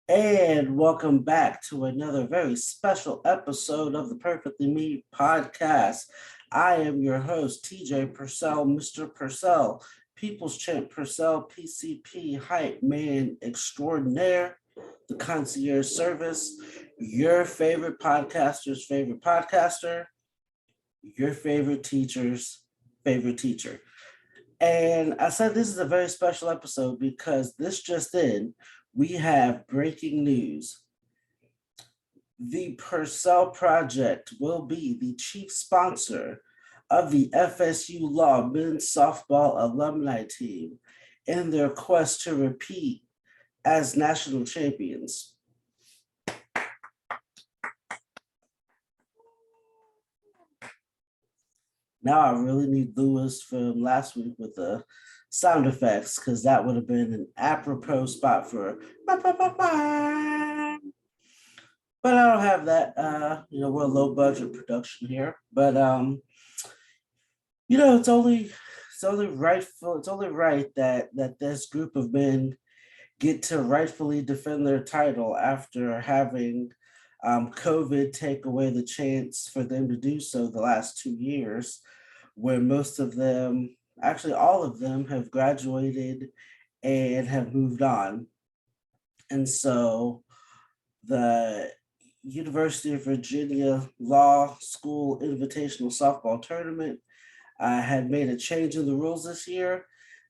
And welcome back to another very special episode of the Perfectly Me podcast. I am your host, TJ Percell, Mr. Percell, People's Champ Percell, PCP, Hype Man Extraordinaire, the concierge service, your favorite podcaster's favorite podcaster, your favorite teacher's favorite teacher. And I said this is a very special episode because this just in, we have breaking news. The Purcell Project will be the chief sponsor of the FSU Law men's softball alumni team in their quest to repeat as national champions. Now I really need Lewis from last week with the sound effects because that would have been an apropos spot for. But I don't have that. We're a low budget production here, but it's only right that this group of men get to rightfully defend their title after having COVID take away the chance for them to do so the last 2 years, where most of them, actually all of them, have graduated and have moved on. And so the University of Virginia Law School Invitational Softball Tournament had made a change in the rules this year.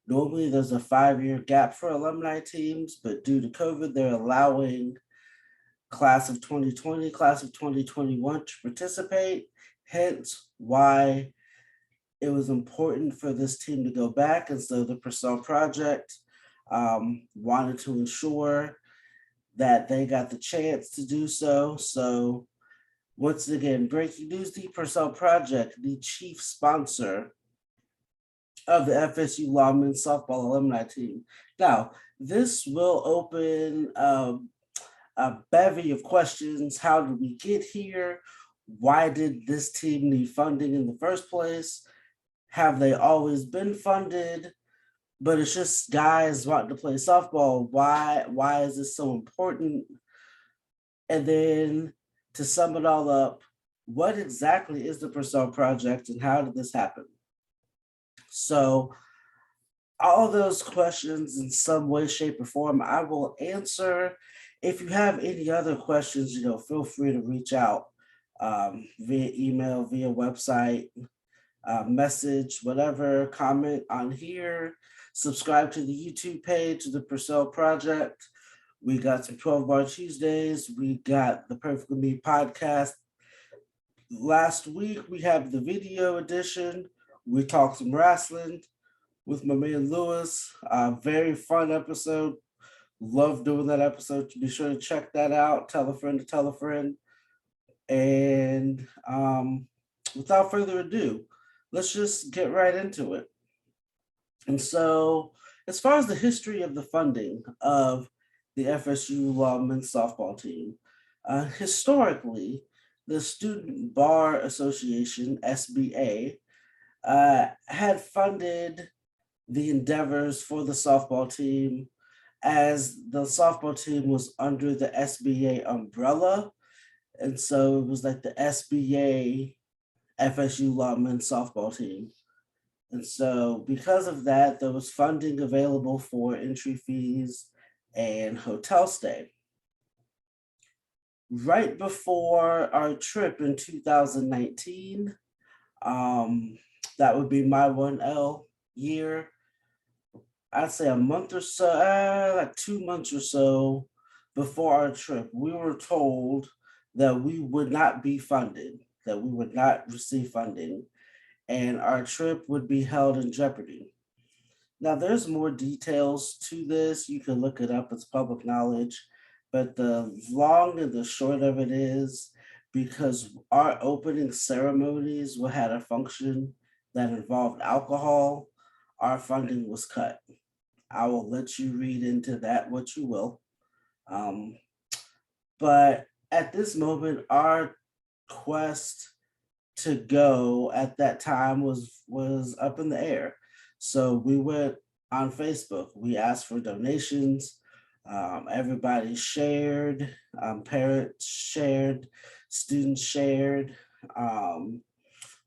Normally, there's a 5-year gap for alumni teams, but due to COVID, they're allowing class of 2020, class of 2021 to participate. Hence, why it was important for this team to go back. And so the Purcell Project wanted to ensure that they got the chance to do so. So once again, breaking news, the Purcell Project, the chief sponsor of the FSU Law men's softball alumni team. Now, this will open a bevy of questions. How did we get here? Why did this team need funding in the first place? Have they always been funded? But it's just guys wanting to play softball. Why is this so important? And then to sum it all up, what exactly is the Percell Project and how did this happen? So all those questions in some way, shape, or form, I will answer. If you have any other questions, feel free to reach out via email, via website, message, whatever, comment on here. Subscribe to the YouTube page, the Purcell Project. We got some 12 Bar Tuesdays. We got the Perfectly Me podcast. Last week, we have the video edition. We talked some wrestling with my man Lewis. Very fun episode. Love doing that episode. Be sure to check that out. Tell a friend to tell a friend. And without further ado, let's just get right into it. And so, as far as the history of the funding of the FSU Law men's softball team, historically, the Student Bar Association, SBA, had funded the endeavors for the softball team as the softball team was under the SBA umbrella. And so it was like the SBA FSU Law men's softball team. And so because of that, there was funding available for entry fees and hotel stay. Right before our trip in 2019, that would be my 1L year, I'd say a month or so, like 2 months or so before our trip, we were told that we would not be funded, that we would not receive funding, and our trip would be held in jeopardy. Now, there's more details to this. You can look it up, it's public knowledge. But the long and the short of it is because our opening ceremonies had a function that involved alcohol, our funding was cut. I will let you read into that what you will. But at this moment, our quest to go at that time was up in the air. So we went on Facebook. We asked for donations. Everybody shared, parents shared, students shared. Um,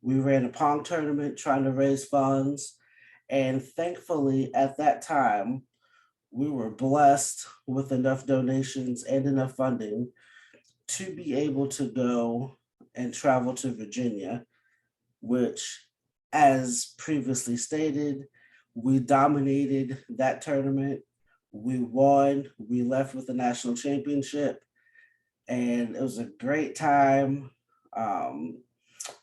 we ran a pong tournament trying to raise funds. And thankfully, at that time, we were blessed with enough donations and enough funding to be able to go and travel to Virginia, which, as previously stated, we dominated that tournament. We won, we left with the national championship, and it was a great time. Um,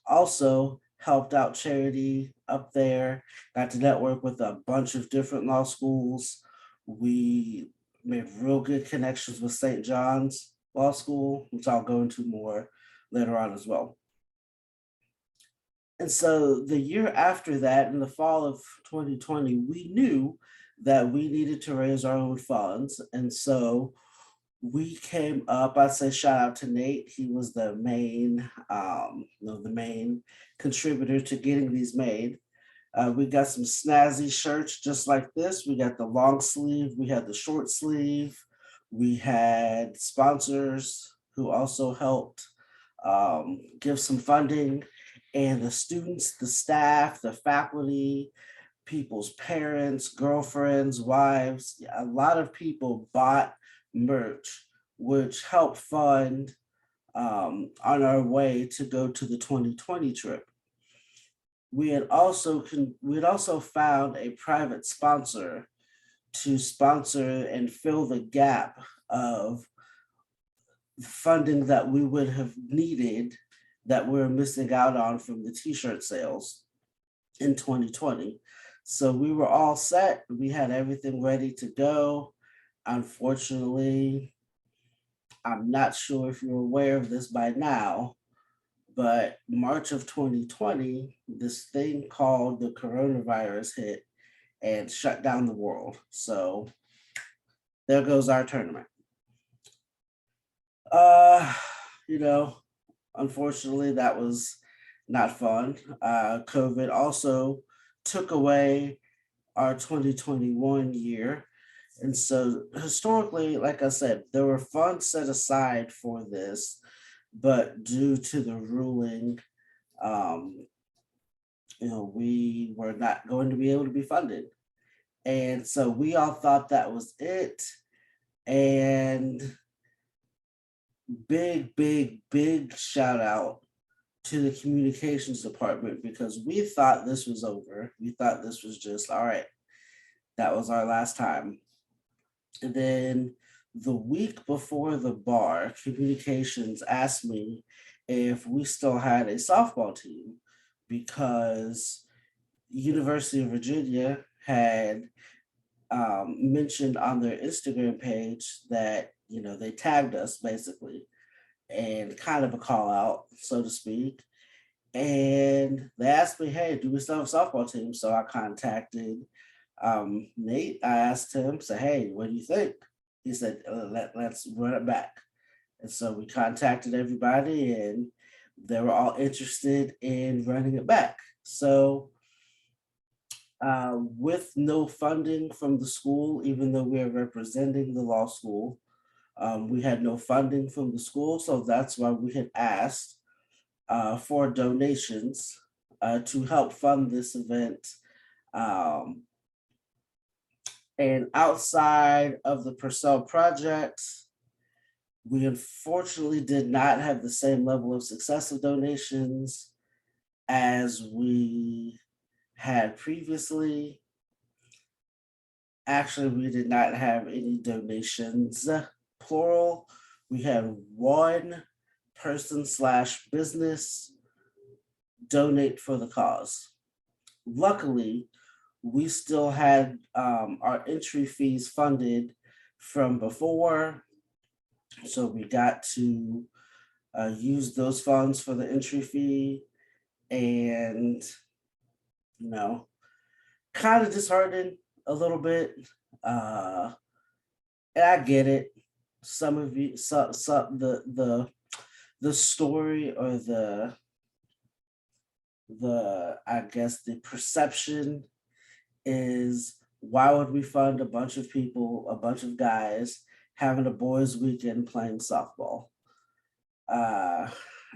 Also, helped out charity up there, got to network with a bunch of different law schools. We made real good connections with St. John's Law School, which I'll go into more later on as well. And so the year after that, in the fall of 2020, we knew that we needed to raise our own funds. And so we came up, I'd say shout out to Nate. He was the main, the main contributor to getting these made. We got some snazzy shirts just like this. We got the long sleeve, we had the short sleeve, we had sponsors who also helped give some funding, and the students, the staff, the faculty, people's parents, girlfriends, wives, yeah, a lot of people bought merch, which helped fund on our way to go to the 2020 trip. We had also found a private sponsor to sponsor and fill the gap of funding that we would have needed that we're missing out on from the t-shirt sales in 2020. So we were all set. We had everything ready to go. Unfortunately, I'm not sure if you're aware of this by now, but March of 2020, this thing called the coronavirus hit and shut down the world. So there goes our tournament. Uh, you know, Unfortunately, that was not fun. COVID also took away our 2021 year. And so historically, like I said, there were funds set aside for this, but due to the ruling, um, we were not going to be able to be funded. And so we all thought that was it. And big shout out to the communications department because we thought this was over. We thought this was just all right. That was our last time. And then the week before the bar, communications asked me if we still had a softball team because University of Virginia had mentioned on their Instagram page that they tagged us basically and kind of a call out, so to speak. And they asked me, "Hey, do we still have a softball team?" So I contacted Nate. I asked him, "Say, hey, what do you think?" He said, "Let's run it back." And so we contacted everybody, and they were all interested in running it back. So with no funding from the school, even though we are representing the law school, we had no funding from the school. So that's why we had asked for donations to help fund this event. Um, and outside of the Purcell Project, we unfortunately did not have the same level of success of donations as we had previously. Actually, we did not have any donations, plural. We had one person slash business donate for the cause. Luckily, we still had our entry fees funded from before. So we got to use those funds for the entry fee and, you know, kind of disheartened a little bit. Uh, and I get it. Some of you, the story or the I guess the perception is why would we fund a bunch of people, a bunch of guys having a boys' weekend playing softball. Uh,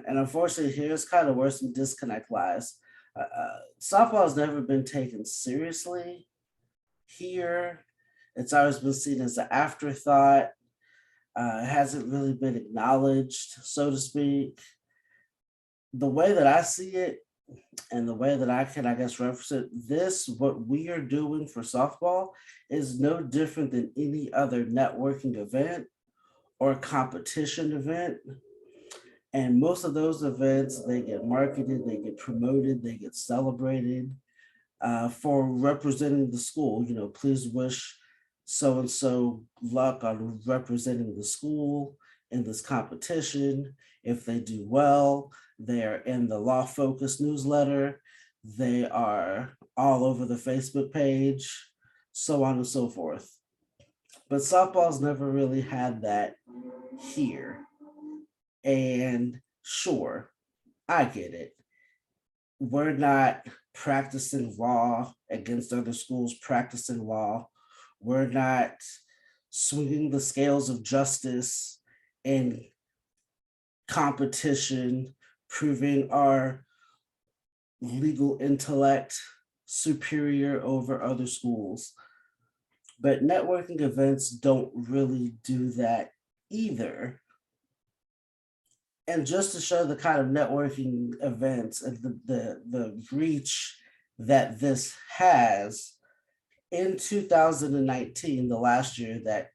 and unfortunately, here's kind of where some disconnect lies. Softball has never been taken seriously here. It's always been seen as an afterthought. It hasn't really been acknowledged, so to speak. The way that I see it, and the way that I can, I guess, represent this, what we are doing for softball is no different than any other networking event or competition event. And most of those events, they get marketed, they get promoted, they get celebrated for representing the school. You know, please wish so and so luck on representing the school in this competition. If they do well, they're in the Law Focus newsletter, they are all over the Facebook page, so on and so forth. But softball's never really had that here. And sure, I get it. We're not practicing law against other schools practicing law. We're not swinging the scales of justice in competition, proving our legal intellect superior over other schools. But networking events don't really do that either. And just to show the kind of networking events and the reach that this has, in 2019, the last year that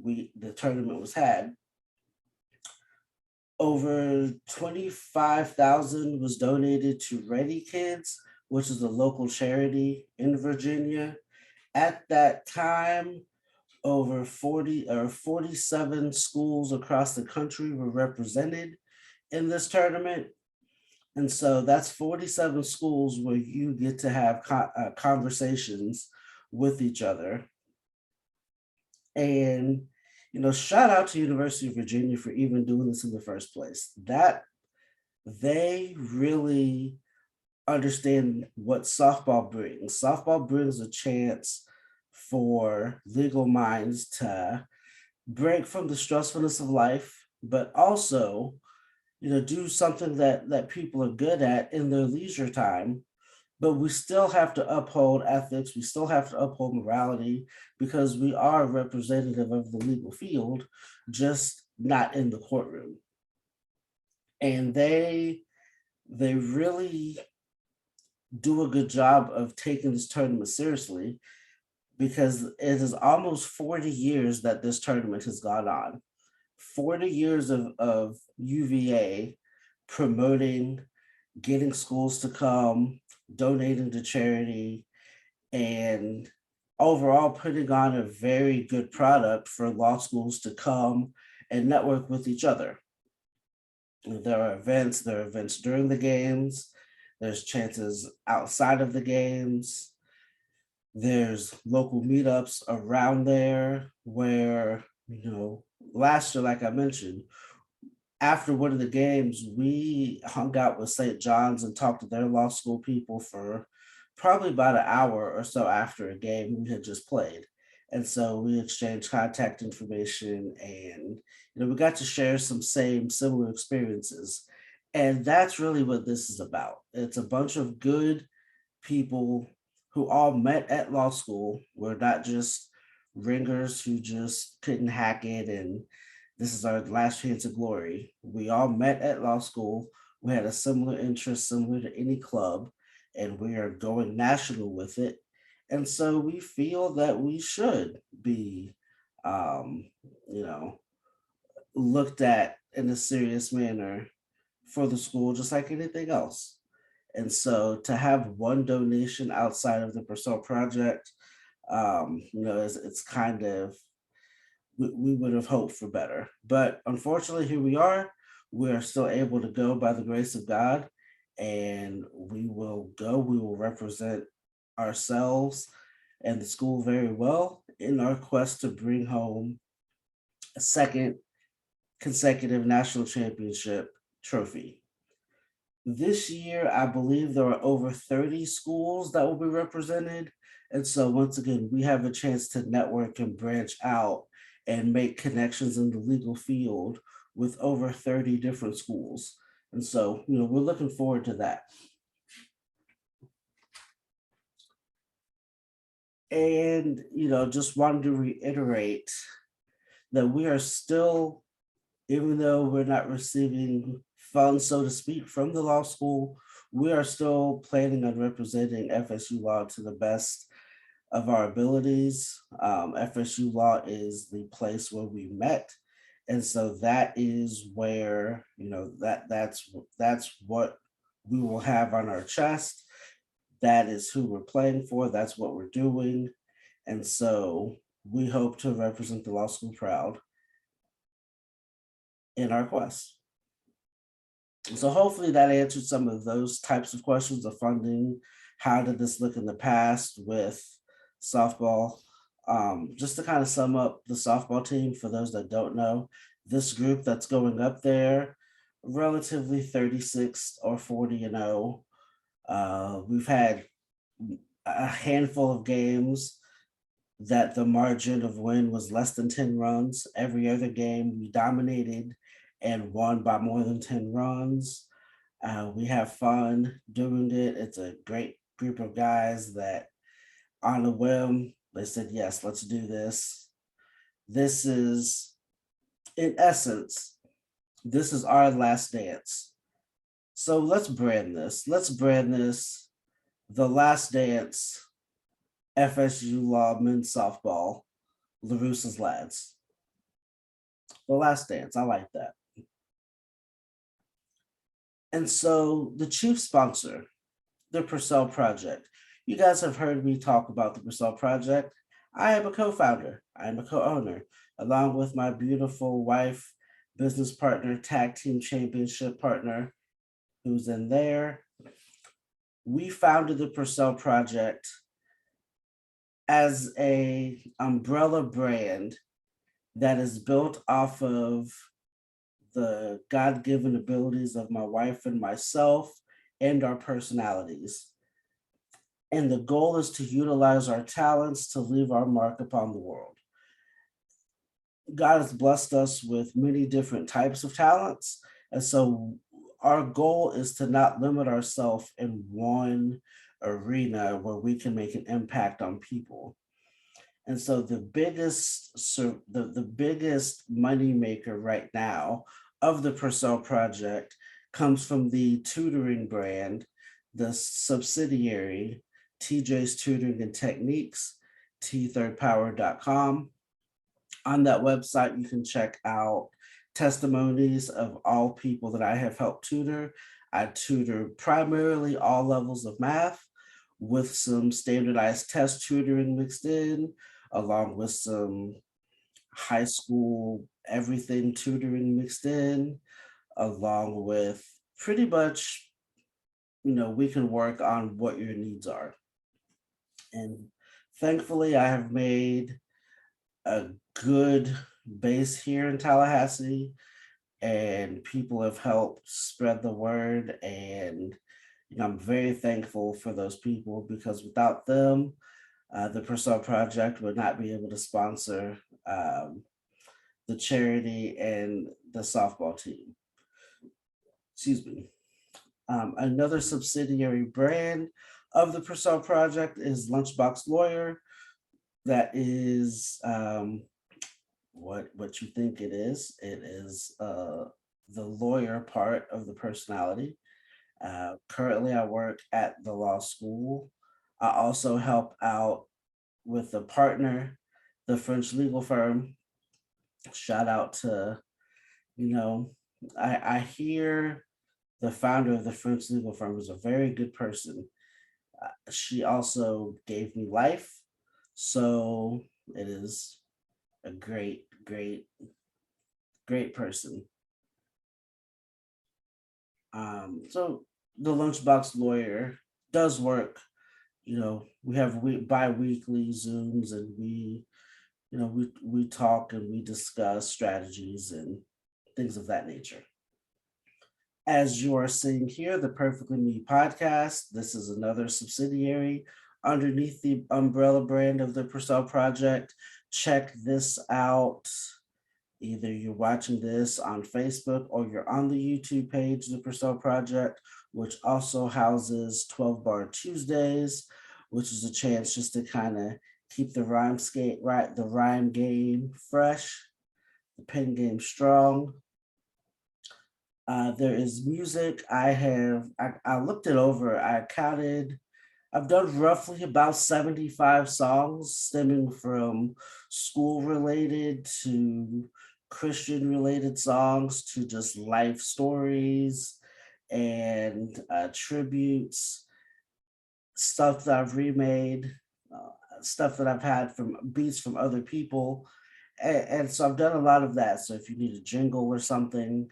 the tournament was had, over 25,000 was donated to Ready Kids, which is a local charity in Virginia. At that time, over 40 or 47 schools across the country were represented in this tournament. And so that's 47 schools where you get to have conversations with each other. And, you know, shout out to University of Virginia for even doing this in the first place. That they really understand what softball brings. Softball brings a chance for legal minds to break from the stressfulness of life, but also, you know, do something that people are good at in their leisure time. But we still have to uphold ethics. We still have to uphold morality because we are representative of the legal field, just not in the courtroom. And they really do a good job of taking this tournament seriously because it is almost 40 years that this tournament has gone on. 40 years of UVA promoting, getting schools to come, donating to charity, and overall putting on a very good product for law schools to come and network with each other. There are events during the games, there's chances outside of the games, there's local meetups around there where, you know, last year, like I mentioned, after one of the games, we hung out with St. John's and talked to their law school people for probably about an hour or so after a game we had just played. And so we exchanged contact information and, you know, we got to share some similar experiences. And that's really what this is about. It's a bunch of good people who all met at law school. We're not just ringers who just couldn't hack it and this is our last chance of glory. We all met at law school. We had a similar interest, similar to any club, and we are going national with it. And so we feel that we should be, um, you know, looked at in a serious manner for the school, just like anything else. And so to have one donation outside of the Purcell Project, you know, it's kind of, we would have hoped for better. But unfortunately, here we are. We are still able to go by the grace of God, and we will go. We will represent ourselves and the school very well in our quest to bring home a second consecutive national championship trophy. This year, I believe there are over 30 schools that will be represented. And so, once again, we have a chance to network and branch out and make connections in the legal field with over 30 different schools. And so, we're looking forward to that. And, just wanted to reiterate that we are still, even though we're not receiving funds, so to speak, from the law school, we are still planning on representing FSU Law to the best of our abilities. FSU Law is the place where we met. And so that is where, that's what we will have on our chest. That is who we're playing for. That's what we're doing. And so we hope to represent the law school proud in our quest. So hopefully that answered some of those types of questions of funding. How did this look in the past with softball? Just to kind of sum up the softball team, for those that don't know, this group that's going up there, relatively 36 or 40-0. We've had a handful of games that the margin of win was less than 10 runs. Every other game we dominated and won by more than 10 runs. We have fun doing it. It's a great group of guys that on a whim, they said, yes, let's do this. This is, in essence, this is our last dance. So let's brand this. Let's brand this the last dance FSU Law men's softball, LaRussa's lads. The last dance. I like that. And so the chief sponsor, the Purcell Project. You guys have heard me talk about the Purcell Project. I am a co-founder. I am a co-owner, along with my beautiful wife, business partner, tag team championship partner, who's in there. We founded the Purcell Project as a umbrella brand that is built off of the God-given abilities of my wife and myself and our personalities. And the goal is to utilize our talents to leave our mark upon the world. God has blessed us with many different types of talents. And so our goal is to not limit ourselves in one arena where we can make an impact on people. And so the biggest money maker right now of the Purcell Project comes from the tutoring brand, the subsidiary, TJ's Tutoring and Techniques, t3rdpower.com. On that website, you can check out testimonies of all people that I have helped tutor. I tutor primarily all levels of math with some standardized test tutoring mixed in, along with some high school everything tutoring mixed in, along with pretty much, we can work on what your needs are. And thankfully, I have made a good base here in Tallahassee, and people have helped spread the word. And I'm very thankful for those people, because without them, the Purcell Project would not be able to sponsor the charity and the softball team. Excuse me. Another subsidiary brand of the Purcell Project is Lunchbox Lawyer. That is what you think it is. It is the lawyer part of the personality. Currently, I work at the law school. I also help out with a partner, the French legal firm. Shout out to, I hear the founder of the French legal firm is a very good person. She also gave me life. So it is a great, great, great person. So the Lunchbox Lawyer does work. We have bi-weekly Zooms, and we talk and we discuss strategies and things of that nature. As you are seeing here, the Perfectly Me podcast, this is another subsidiary underneath the umbrella brand of the Percell Project. check this out. Either you're watching this on Facebook or you're on the YouTube page, the Purcell Project, which also houses 12 Bar Tuesdays, which is a chance just to kind of keep the the rhyme game fresh, the pen game strong. There is music. I looked it over. I counted, I've done roughly about 75 songs stemming from school related to Christian related songs to just life stories and tributes, stuff that I've remade, stuff that I've had from beats from other people. And so I've done a lot of that. So if you need a jingle or something,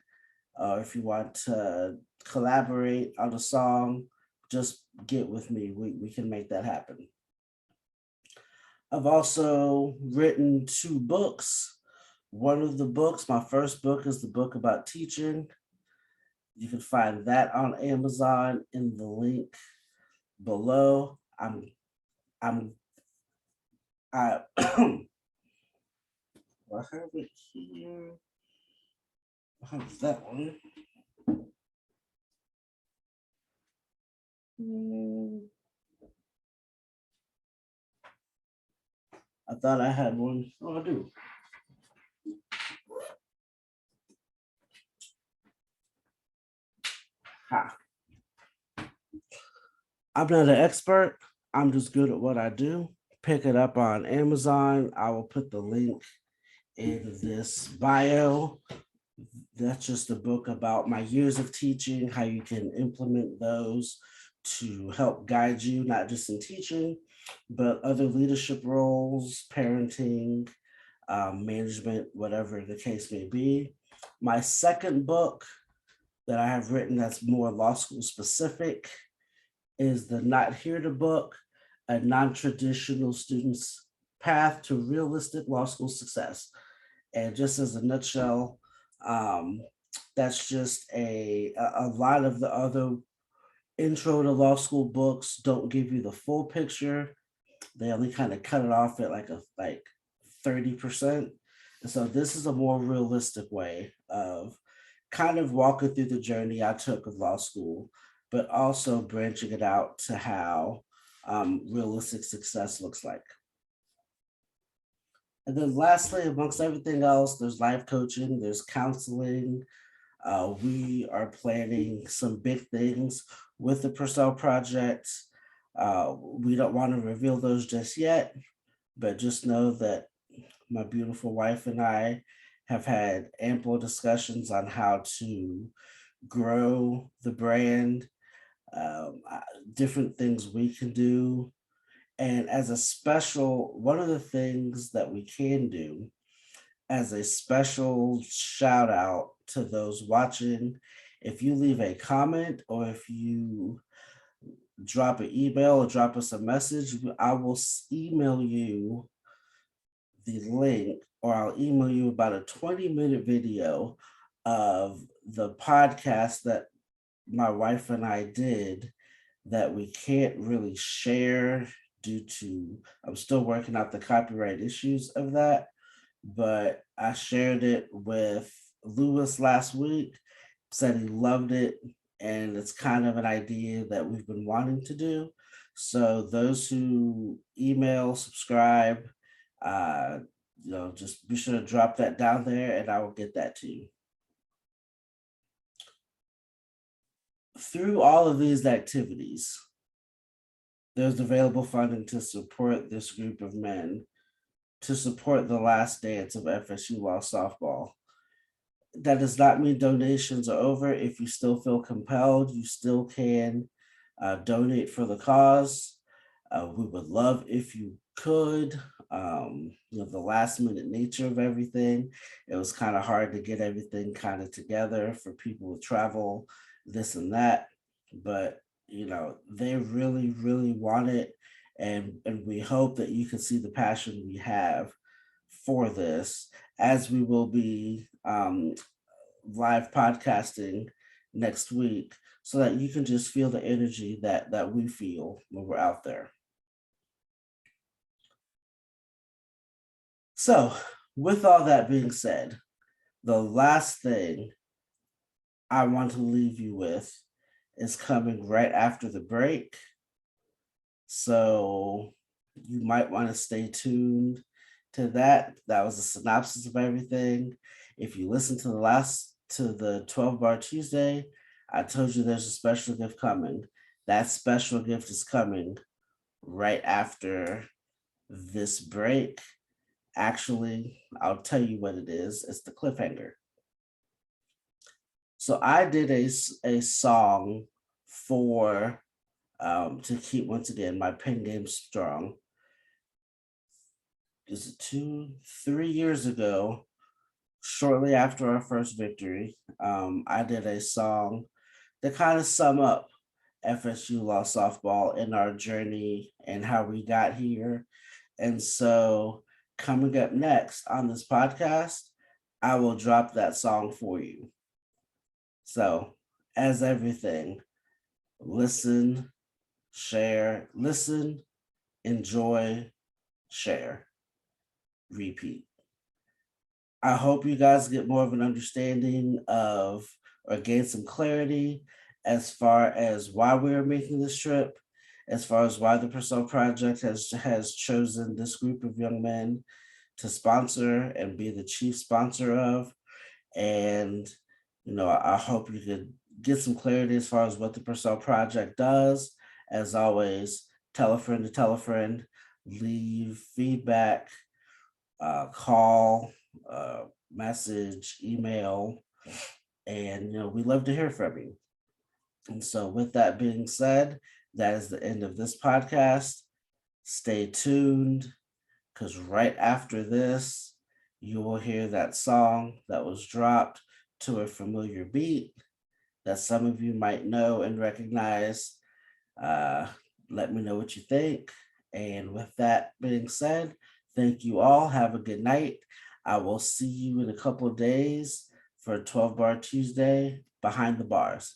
if you want to collaborate on a song, just get with me. We can make that happen. I've also written 2 books. One of the books, my first book, is the book about teaching. You can find that on Amazon in the link below. I'm I I have it here. I have that one. I thought I had one. Oh, I do. Ha. I'm not an expert. I'm just good at what I do. Pick it up on Amazon. I will put the link in this bio. That's just a book about my years of teaching, how you can implement those to help guide you, not just in teaching, but other leadership roles, parenting, management, whatever the case may be. My second book that I have written that's more law school specific is the Not Here to Book, a non-traditional student's path to realistic law school success. And just as a nutshell, um, that's just a lot of the other intro to law school books don't give you the full picture. They only kind of cut it off at like 30%. And so this is a more realistic way of kind of walking through the journey I took of law school, but also branching it out to how realistic success looks like. And then lastly, amongst everything else, there's life coaching, there's counseling. We are planning some big things with the Purcell Project. We don't want to reveal those just yet, but just know that my beautiful wife and I have had ample discussions on how to grow the brand, different things we can do. And as a special, one of the things that we can do as a special shout out to those watching, if you leave a comment or if you drop an email or drop us a message, I will email you the link or I'll email you about a 20-minute video of the podcast that my wife and I did that we can't really share due to I'm still working out the copyright issues of that, but I shared it with Lewis last week, said he loved it, and it's kind of an idea that we've been wanting to do. So those who email, subscribe, uh, just be sure to drop that down there and I will get that to you. Through all of these activities, there's available funding to support this group of men, to support the last dance of FSU Law softball. That does not mean donations are over. If you still feel compelled, you still can donate for the cause. We would love if you could. The last minute nature of everything, it was kind of hard to get everything kind of together for people with travel, this and that. But they really, really want it, and we hope that you can see the passion we have for this, as we will be live podcasting next week, so that you can just feel the energy that we feel when we're out there. So, with all that being said, the last thing I want to leave you with is coming right after the break. So, you might want to stay tuned to that. That was a synopsis of everything. If you listen to the 12 bar Tuesday, I told you there's a special gift coming. That special gift is coming right after this break. Actually, I'll tell you what it is. It's the cliffhanger. So I did a song for to keep once again my pen game strong. Is it 3 years ago? Shortly after our first victory, I did a song to kind of sum up FSU law softball in our journey and how we got here. And so, coming up next on this podcast, I will drop that song for you. So, as everything, listen, share, listen, enjoy, share, repeat. I hope you guys get more of an understanding of or gain some clarity as far as why we are making this trip, as far as why the Purcell Project has chosen this group of young men to sponsor and be the chief sponsor of. And I hope you could get some clarity as far as what the Percell Project does. As always, tell a friend to tell a friend, leave feedback, call, message, email, and we love to hear from you. And so, with that being said, that is the end of this podcast. Stay tuned because right after this, you will hear that song that was dropped to a familiar beat that some of you might know and recognize. Uh, Let me know what you think. And with that being said, thank you all. Have a good night. I will see you in a couple of days for 12 Bar Tuesday behind the bars.